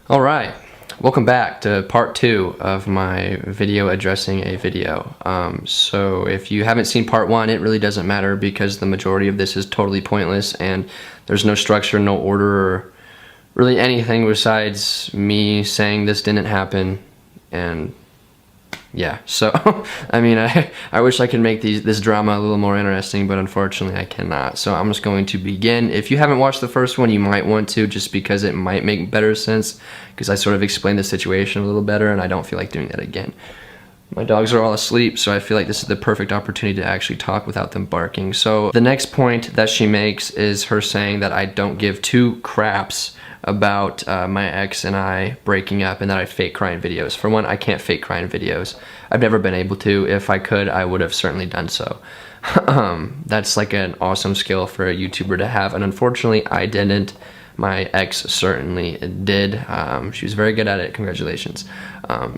All right, welcome back to part 2 of my video addressing a video. So if you haven't seen part 1, it really doesn't matter because the majority of this is totally pointless and there's no structure, no order, or really anything besides me saying this didn't happen. And yeah, so I mean, I wish I could make this drama a little more interesting, but unfortunately I cannot. So I'm just going to begin. If you haven't watched the first one, you might want to, just because it might make better sense, because I sort of explained the situation a little better and I don't feel like doing that again. My dogs are all asleep, so I feel like this is the perfect opportunity to actually talk without them barking. So the next point that she makes is her saying that I don't give two craps about my ex and I breaking up and that I fake cry in videos. For one, I can't fake cry in videos. I've never been able to. If I could, I would have certainly done so. That's like an awesome skill for a YouTuber to have, and unfortunately I didn't. My ex certainly did. She was very good at it. Congratulations.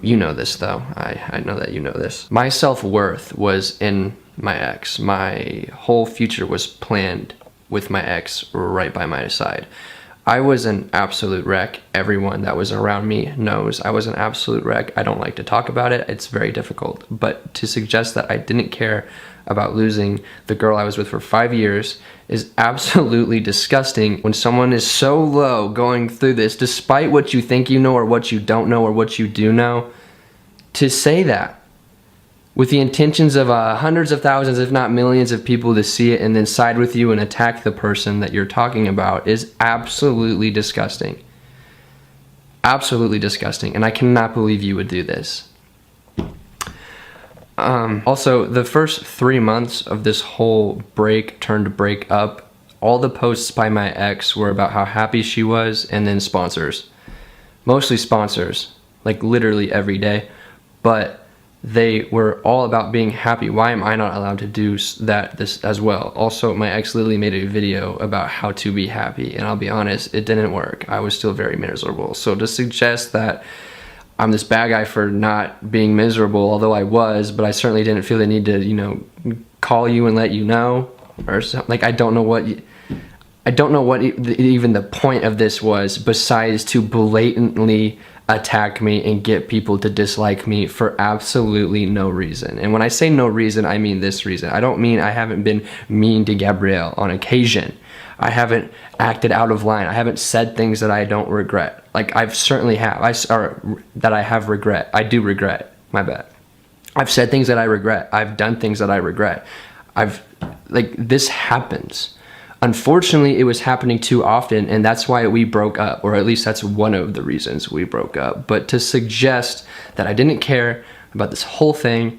You know this though. I know that you know this. My self-worth was in my ex. My whole future was planned with my ex right by my side. I was an absolute wreck. Everyone that was around me knows I was an absolute wreck. I don't like to talk about it. It's very difficult. But to suggest that I didn't care about losing the girl I was with for 5 years is absolutely disgusting. When someone is so low going through this, despite what you think you know or what you don't know or what you do know, to say that with the intentions of hundreds of thousands, if not millions of people to see it and then side with you and attack the person that you're talking about is absolutely disgusting. Absolutely disgusting. And I cannot believe you would do this. Also, the first 3 months of this whole break turned to break up, all the posts by my ex were about how happy she was and then sponsors. Mostly sponsors, like literally every day. But they were all about being happy. Why am I not allowed to do this as well? Also, my ex literally made a video about how to be happy, and I'll be honest, it didn't work. I was still very miserable. So to suggest that I'm this bad guy for not being miserable, although I was, but I certainly didn't feel the need to, you know, call you and let you know, or something. Like, I don't know what even the point of this was, besides to blatantly attack me and get people to dislike me for absolutely no reason. And when I say no reason, I mean this reason. I don't mean I haven't been mean to Gabrielle on occasion. I haven't acted out of line. I haven't said things that I don't regret. Like, I've certainly have. That I have regret. I do regret. My bad. I've said things that I regret. I've done things that I regret. This happens. Unfortunately, it was happening too often, and that's why we broke up, or at least that's one of the reasons we broke up. But to suggest that I didn't care about this whole thing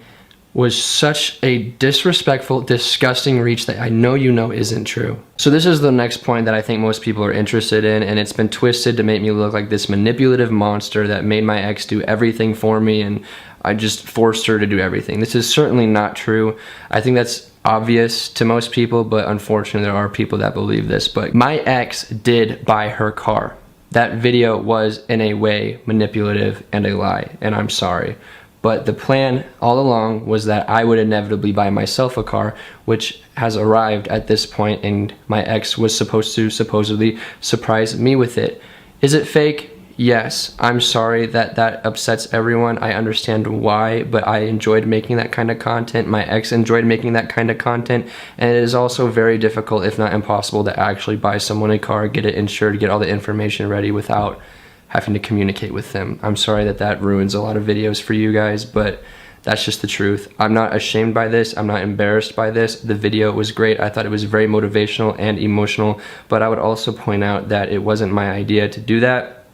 was such a disrespectful, disgusting reach that I know you know isn't true. So this is the next point that I think most people are interested in, and it's been twisted to make me look like this manipulative monster that made my ex do everything for me, and I just forced her to do everything. This is certainly not true. I think that's obvious to most people, but unfortunately there are people that believe this. But my ex did buy her car. That video was in a way manipulative and a lie, and I'm sorry. But the plan all along was that I would inevitably buy myself a car, which has arrived at this point, and my ex was supposed to supposedly surprise me with it. Is it fake? Yes. I'm sorry that upsets everyone. I understand why, but I enjoyed making that kind of content. My ex enjoyed making that kind of content, and it is also very difficult, if not impossible, to actually buy someone a car, get it insured, get all the information ready without having to communicate with them. I'm sorry that ruins a lot of videos for you guys, but that's just the truth. I'm not ashamed by this. I'm not embarrassed by this. The video was great. I thought it was very motivational and emotional, but I would also point out that it wasn't my idea to do that,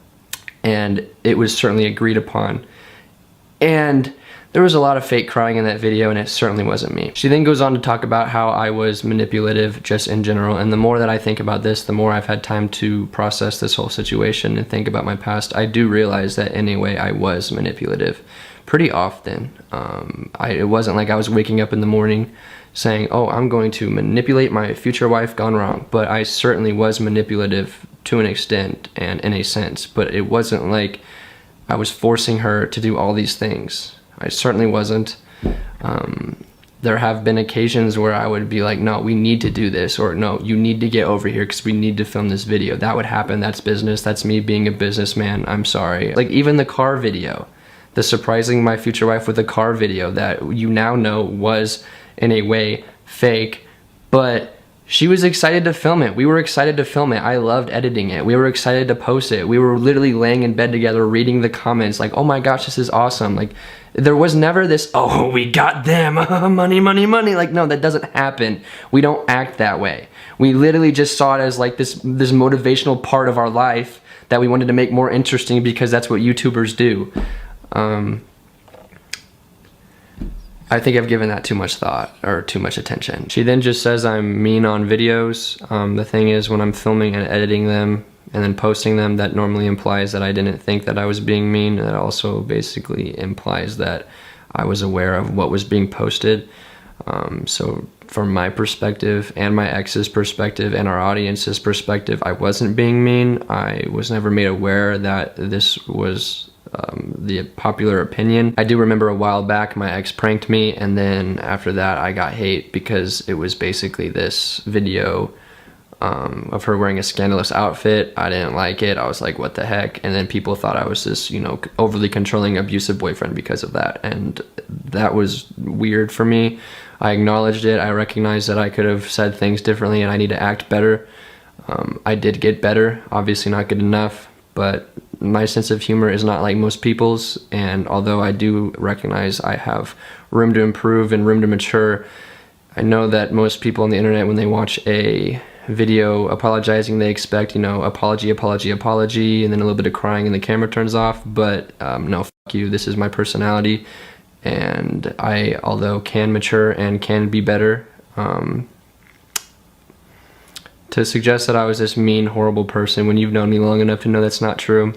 and it was certainly agreed upon. And there was a lot of fake crying in that video, and it certainly wasn't me. She then goes on to talk about how I was manipulative just in general, and the more that I think about this, the more I've had time to process this whole situation and think about my past. I do realize that in a way I was manipulative pretty often. It wasn't like I was waking up in the morning saying, oh, I'm going to manipulate my future wife gone wrong, but I certainly was manipulative to an extent and in a sense, but it wasn't like I was forcing her to do all these things. I certainly wasn't. there have been occasions where I would be like, no, we need to do this, or no, you need to get over here because we need to film this video. That would happen. That's business. That's me being a businessman. I'm sorry. Like even the car video, the surprising my future wife with a car video that you now know was in a way fake, but she was excited to film it. We were excited to film it. I loved editing it. We were excited to post it. We were literally laying in bed together reading the comments like, oh my gosh, this is awesome. Like there was never this, oh, we got them, money, money, money. Like, no, that doesn't happen. We don't act that way. We literally just saw it as like this motivational part of our life that we wanted to make more interesting because that's what YouTubers do. I think I've given that too much thought or too much attention. She then just says I'm mean on videos. The thing is, when I'm filming and editing them and then posting them, that normally implies that I didn't think that I was being mean. That also basically implies that I was aware of what was being posted. So from my perspective and my ex's perspective and our audience's perspective, I wasn't being mean. I was never made aware that this was the popular opinion. I do remember a while back my ex pranked me, and then after that I got hate because it was basically this video of her wearing a scandalous outfit. I didn't like it. I was like, what the heck? And then people thought I was this, you know, overly controlling, abusive boyfriend because of that, and that was weird for me. I acknowledged it. I recognized that I could have said things differently and I need to act better. I did get better, obviously not good enough, but my sense of humor is not like most people's, and although I do recognize I have room to improve and room to mature, I know that most people on the internet, when they watch a video apologizing, they expect, you know, apology, apology, apology, and then a little bit of crying and the camera turns off. But no, fuck you, this is my personality, and I, although can mature and can be better, to suggest that I was this mean, horrible person when you've known me long enough to know that's not true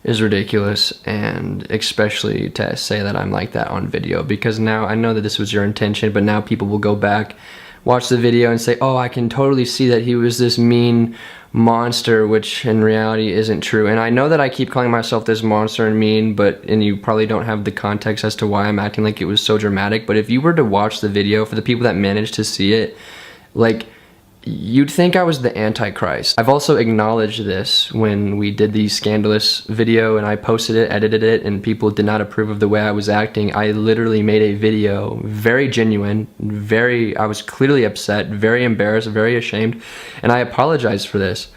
is ridiculous, and especially to say that I'm like that on video, because now I know that this was your intention, but now people will go back, watch the video and say, oh, I can totally see that he was this mean monster, which in reality isn't true. And I know that I keep calling myself this monster and mean, and you probably don't have the context as to why I'm acting like it was so dramatic, but if you were to watch the video, for the people that managed to see it, like, you'd think I was the Antichrist. I've also acknowledged this when we did the scandalous video and I posted it, edited it, and people did not approve of the way I was acting. I literally made a video, very genuine, I was clearly upset, very embarrassed, very ashamed, and I apologized for this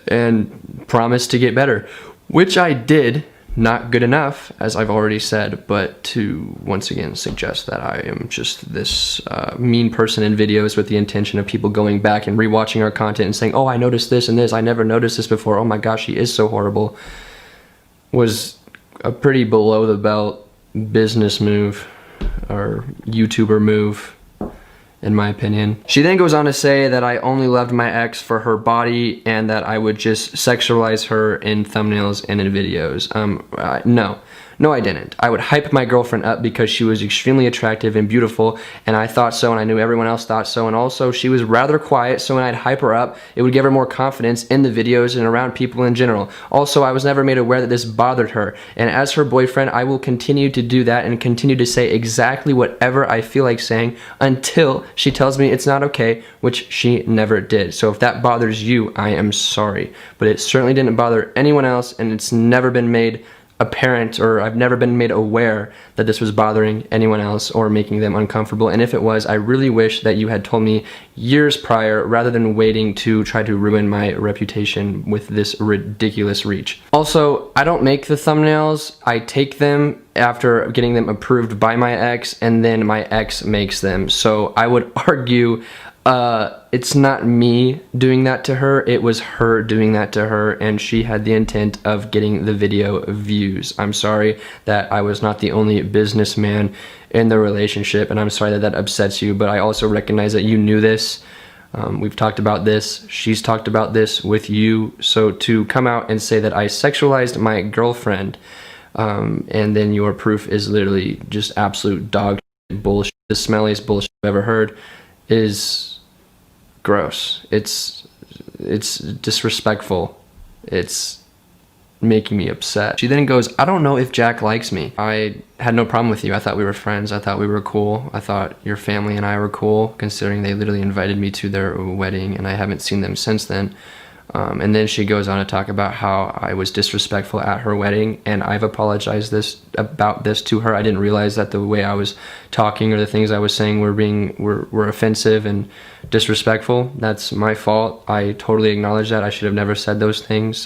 and promised to get better, which I did. Not good enough, as I've already said, but to once again suggest that I am just this mean person in videos with the intention of people going back and rewatching our content and saying, oh, I noticed this and this, I never noticed this before, oh my gosh, he is so horrible, was a pretty below the belt business move or YouTuber move, in my opinion. She then goes on to say that I only loved my ex for her body and that I would just sexualize her in thumbnails and in videos. No, I didn't. I would hype my girlfriend up because she was extremely attractive and beautiful, and I thought so, and I knew everyone else thought so, and also she was rather quiet, so when I'd hype her up, it would give her more confidence in the videos and around people in general. Also, I was never made aware that this bothered her, and as her boyfriend, I will continue to do that and continue to say exactly whatever I feel like saying until she tells me it's not okay, which she never did. So if that bothers you, I am sorry, but it certainly didn't bother anyone else, and it's never been made apparent, or I've never been made aware that this was bothering anyone else or making them uncomfortable. And if it was, I really wish that you had told me years prior rather than waiting to try to ruin my reputation with this ridiculous reach. Also, I don't make the thumbnails. I take them after getting them approved by my ex, and then my ex makes them. So I would argue it's not me doing that to her, it was her doing that to her, and she had the intent of getting the video views. I'm sorry that I was not the only businessman in the relationship, and I'm sorry that that upsets you, but I also recognize that you knew this. We've talked about this, she's talked about this with you, so to come out and say that I sexualized my girlfriend, and then your proof is literally just absolute dog bullshit, the smelliest bullshit I've ever heard, is gross. It's disrespectful. It's making me upset. She then goes, I don't know if Jack likes me. I had no problem with you. I thought we were friends. I thought we were cool. I thought your family and I were cool, considering they literally invited me to their wedding and I haven't seen them since then. And then she goes on to talk about how I was disrespectful at her wedding, and I've apologized about this to her. I didn't realize that the way I was talking or the things I was saying were offensive and disrespectful. That's my fault. I totally acknowledge that. I should have never said those things.